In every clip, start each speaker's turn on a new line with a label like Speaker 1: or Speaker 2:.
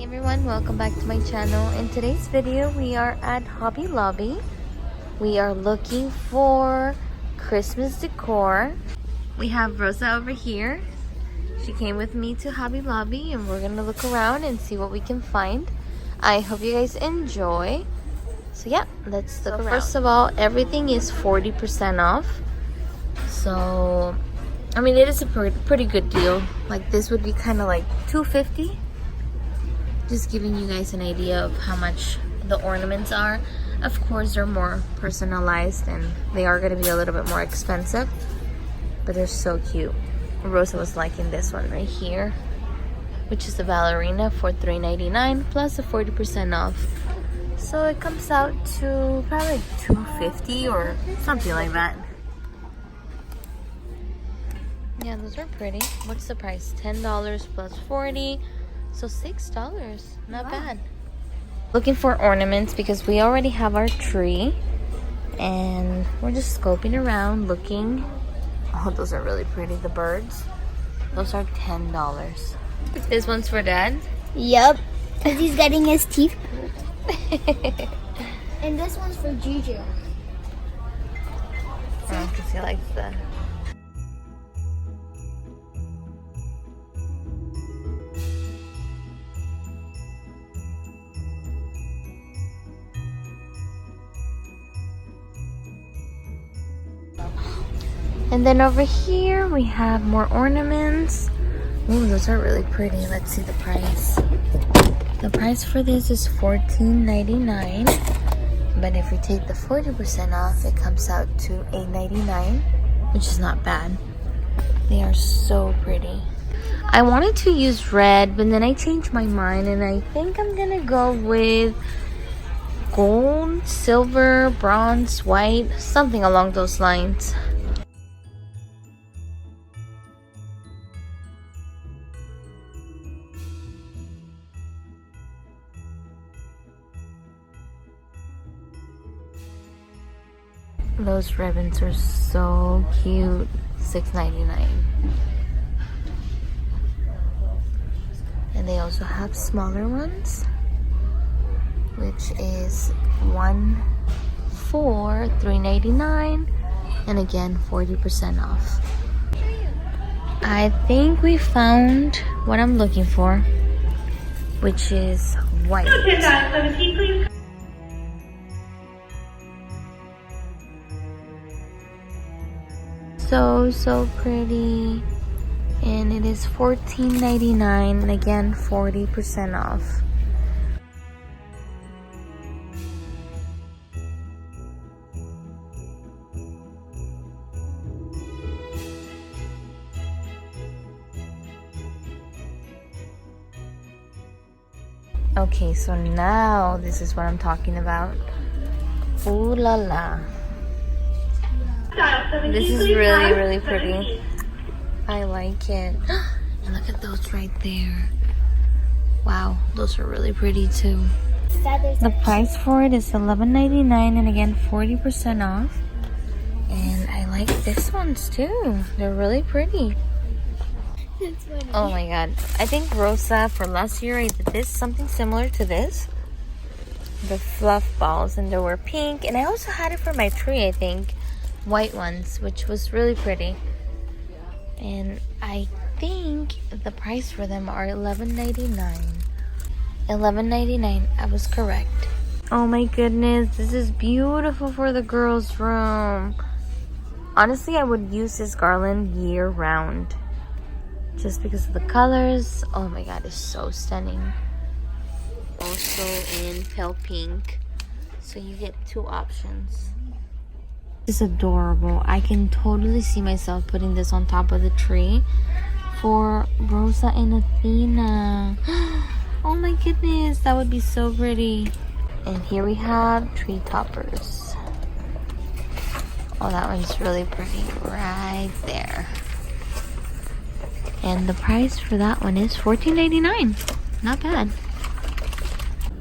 Speaker 1: everyone, welcome back to my channel. In today's video we are at Hobby Lobby. We are looking for Christmas decor. We have Rosa over here. She came with me to Hobby Lobby and we're gonna look around and see what we can find. I hope you guys enjoy. So yeah, let's look around. First of all, everything is 40% off. So I mean, it is a pretty good deal. Like this would be kind of like $2.50. Just giving you guys an idea of how much the ornaments are. Of course, they're more personalized and they are going to be a little bit more expensive, but they're so cute. Rosa was liking this one right here, which is the ballerina for $3.99 plus a 40% off. So it comes out to probably like $2.50 or something like that. Yeah, those are pretty. What's the price? $10 plus 40, so $6. Not bad. Looking for ornaments because we already have our tree and we're just scoping around looking. Oh, those are really pretty. The birds, those are $10. This one's for Dad?
Speaker 2: Yep, because he's getting his teeth pulled. And this one's for Juju.
Speaker 1: Oh, because he likes that. And then over here we have more ornaments. Ooh, those are really pretty. Let's see the price. The price for this is $14.99, but if we take the 40% off, it comes out to $8.99, which is not bad. They are so pretty. I wanted to use red, but then I changed my mind and I think I'm gonna go with gold, silver, bronze, white, something along those lines. Those ribbons are so cute. $6.99. And they also have smaller ones, which is one for $3.99, and again 40% off. I think we found what I'm looking for, which is white. So pretty, and it is $14.99, and again 40% off. Okay, so now this is what I'm talking about. Ooh la la. This is really pretty. I like it. And look at those right there. Wow, those are really pretty too. The price for it is $11.99, and again 40% off. And I like this ones too. They're really pretty. Oh my god. I think Rosa, for last year I did this, something similar to this. The fluff balls, and they were pink. And I also had it for my tree, I think. White ones, which was really pretty. And I think the price for them are $11.99. $11.99. I was correct. Oh my goodness, this is beautiful for the girls' room. Honestly, I would use this garland year round just because of the colors. Oh my god, it's so stunning. Also in pale pink, so you get two options. It's adorable. I can totally see myself putting this on top of the tree for Rosa and Athena. Oh my goodness, that would be so pretty. And here we have tree toppers. Oh, that one's really pretty right there. And the price for that one is $14.99. Not bad.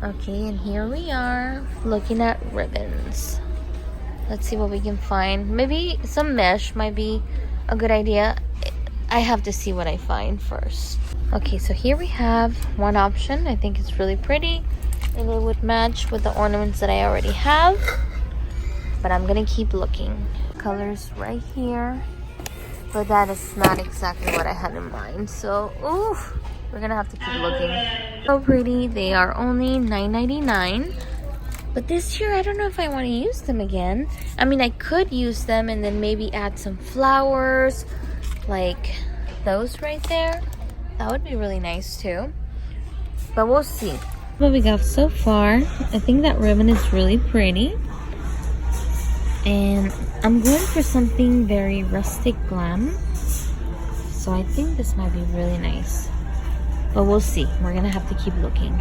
Speaker 1: Okay, and here we are looking at ribbons. Let's see what we can find. Maybe some mesh might be a good idea. I have to see what I find first. Okay, so here we have one option. I think it's really pretty, and it would match with the ornaments that I already have. But I'm gonna keep looking. Colors right here, but that is not exactly what I had in mind. So, oof, we're gonna have to keep looking. So pretty. They are only $9.99. But this year, I don't know if I want to use them again. I mean, I could use them and then maybe add some flowers, like those right there. That would be really nice too. But we'll see. What we got so far, I think that ribbon is really pretty. And I'm going for something very rustic glam. So I think this might be really nice. But we'll see. We're gonna have to keep looking.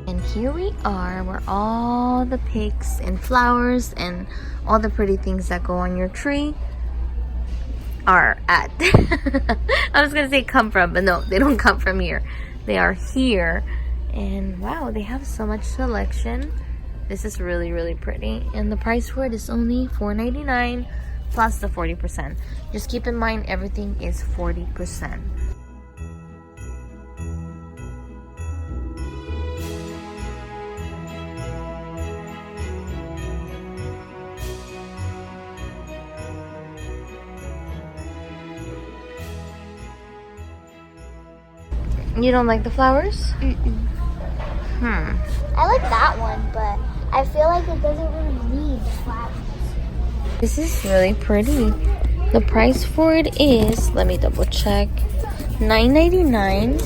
Speaker 1: And here we are where all the pigs and flowers and all the pretty things that go on your tree are at. I was gonna say come from, but no, they don't come from here. They are here. And wow, they have so much selection. This is really, really pretty. And the price for it is only $4.99 plus the 40%. Just keep in mind, everything is 40%. You don't like the flowers?
Speaker 2: I like that one, but I feel like it doesn't really need flowers.
Speaker 1: This is really pretty. The price for it is, let me double check, $9.99.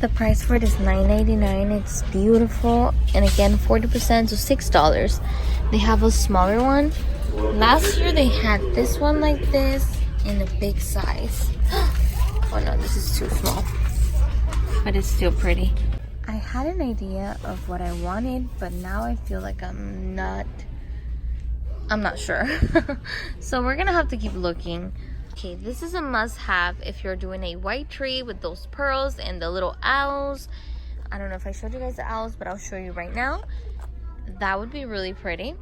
Speaker 1: The price for it is $9.99. It's beautiful. And again, 40%, so $6. They have a smaller one. Last year they had this one like this in a big size. Oh no, this is too small. But it's still pretty. I had an idea of what I wanted, but now I feel like I'm not sure. So we're gonna have to keep looking. Okay, this is a must-have if you're doing a white tree with those pearls and the little owls. I don't know if I showed you guys the owls, but I'll show you right now. That would be really pretty.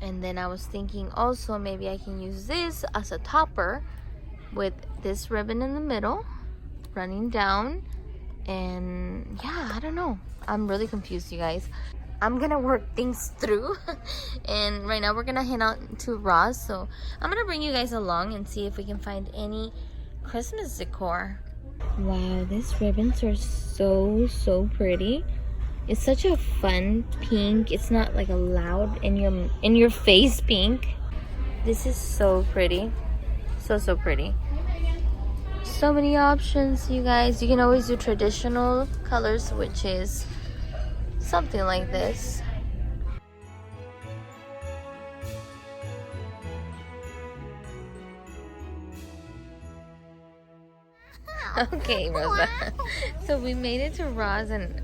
Speaker 1: And then I was thinking also maybe I can use this as a topper with this ribbon in the middle running down. And yeah, I don't know, I'm really confused, you guys. I'm gonna work things through. And right now we're gonna head out to Ross, so I'm gonna bring you guys along and see if we can find any Christmas decor. Wow, these ribbons are so pretty. It's such a fun pink. It's not like a loud in your face pink. This is so pretty, so pretty. So many options, you guys. You can always do traditional colors, which is something like this. Okay, Rosa. So we made it to Ross, and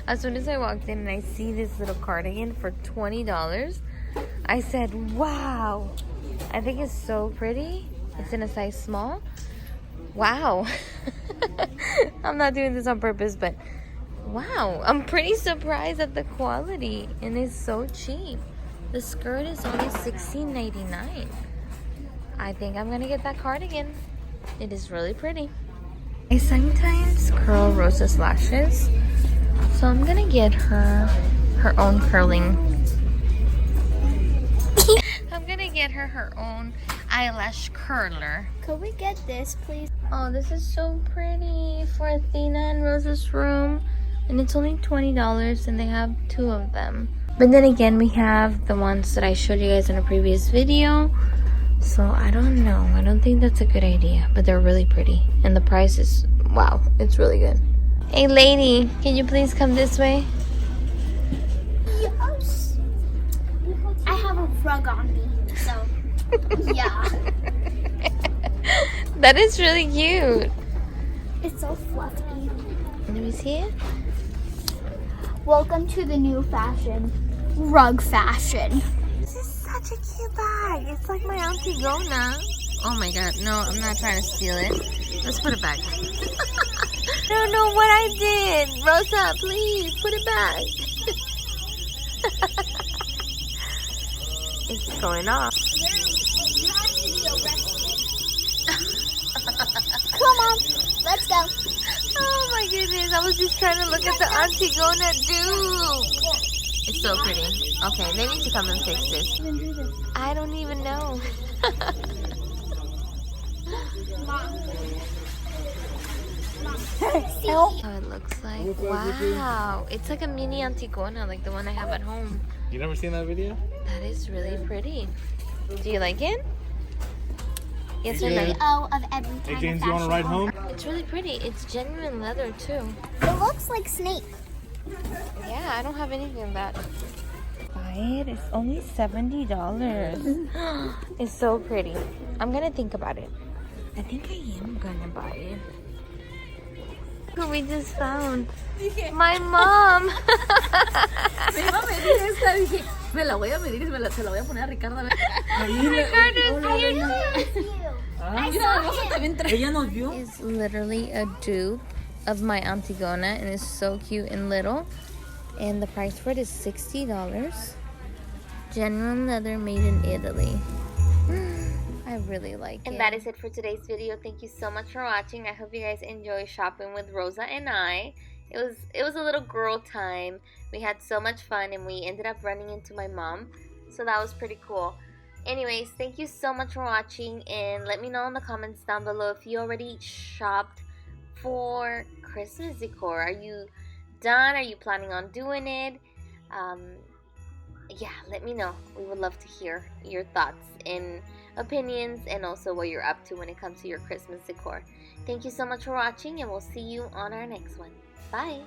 Speaker 1: as soon as I walked in and I see this little cardigan for $20, I said, wow. I think it's so pretty. It's in a size small. Wow. I'm not doing this on purpose, but wow, I'm pretty surprised at the quality, and it's so cheap. The skirt is only $16.99. I think I'm gonna get that cardigan. It is really pretty. I sometimes curl Rosa's lashes, so I'm gonna get her own curling. I'm gonna get her own eyelash curler.
Speaker 2: Could we get this, please?
Speaker 1: Oh, this is so pretty for Athena and Rosa's room. And it's only $20, and they have 2 of them. But then again, we have the ones that I showed you guys in a previous video. So I don't know. I don't think that's a good idea. But they're really pretty. And the price is, wow, it's really good. Hey lady, can you please come this way?
Speaker 2: Yes. I have a rug on me, so yeah.
Speaker 1: That is really cute.
Speaker 2: It's so fluffy.
Speaker 1: Let me see it.
Speaker 2: Welcome to the new fashion, rug fashion.
Speaker 1: This is such a cute bag. It's like my Auntie Joanna. Oh my god, no, I'm not trying to steal it. Let's put it back. don't know what I did. Rosa, please put it back. It's going off.
Speaker 2: You have to be arrested. Come on, let's go.
Speaker 1: Oh my goodness, I was just trying to look at the Antigona dupe. It's so pretty. Okay, they need to come and fix this. I don't even know. How it looks like. Wow. It's like a mini Antigona, like the one I have at home.
Speaker 3: You never seen that video?
Speaker 1: That is really pretty. Do you like it? Yes or
Speaker 3: Yeah.
Speaker 1: no?
Speaker 2: Of every kind
Speaker 3: Hey James,
Speaker 2: of
Speaker 3: you want to ride
Speaker 2: fashion.
Speaker 3: home?
Speaker 1: It's really pretty. It's genuine leather too.
Speaker 2: It looks like snake.
Speaker 1: Yeah, I don't have anything that. Buy it. It's only $70. It's so pretty. I'm gonna think about it. I think I am gonna buy it. Who we just found? My mom.
Speaker 4: Me iba a medir esta, dije, me la voy a medir y se la voy a poner a Ricardo. A ver. Ella nos vio.
Speaker 1: It's literally a dupe of my Antigona and it's so cute and little. And the price for it is $60. Genuine leather made in Italy. I really like it. And that is it for today's video. Thank you so much for watching. I hope you guys enjoy shopping with Rosa and I. It was a little girl time. We had so much fun and we ended up running into my mom. So that was pretty cool. Anyways, thank you so much for watching and let me know in the comments down below if you already shopped for Christmas decor. Are you done? Are you planning on doing it? Yeah, let me know. We would love to hear your thoughts and opinions and also what you're up to when it comes to your Christmas decor. Thank you so much for watching and we'll see you on our next one. Bye!